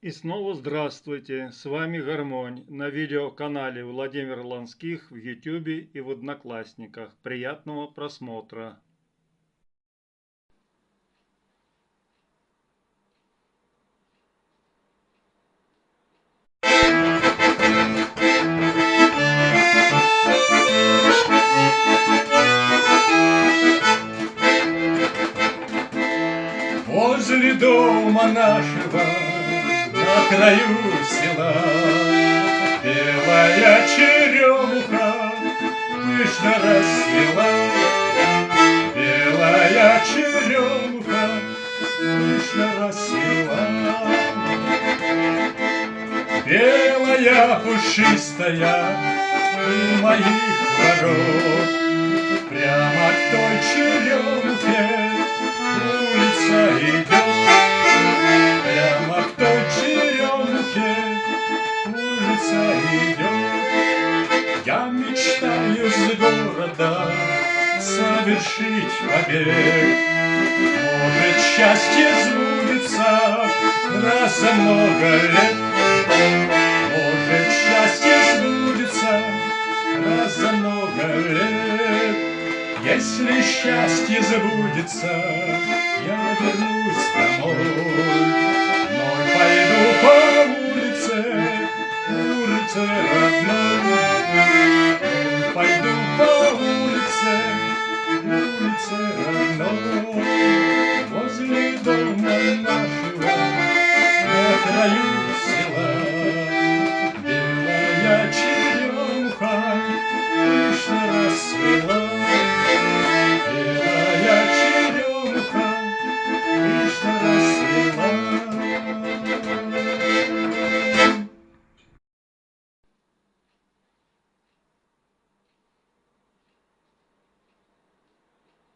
И снова здравствуйте, с вами Гармонь на видеоканале Владимир Ланских в YouTube и в Одноклассниках. Приятного просмотра! Возле дома нашего, на краю села, белая черемуха пышно расцвела. Белая черемуха пышно расцвела. Белая пушистая у моих ворот, прямо к той черемухе улица идет. Прямо к той черемухе улица идет. Я мечтаю с города совершить побег. Может, счастье сбудется раз за много лет. Может, счастье сбудется раз за много лет. Если счастье забудется, я вернусь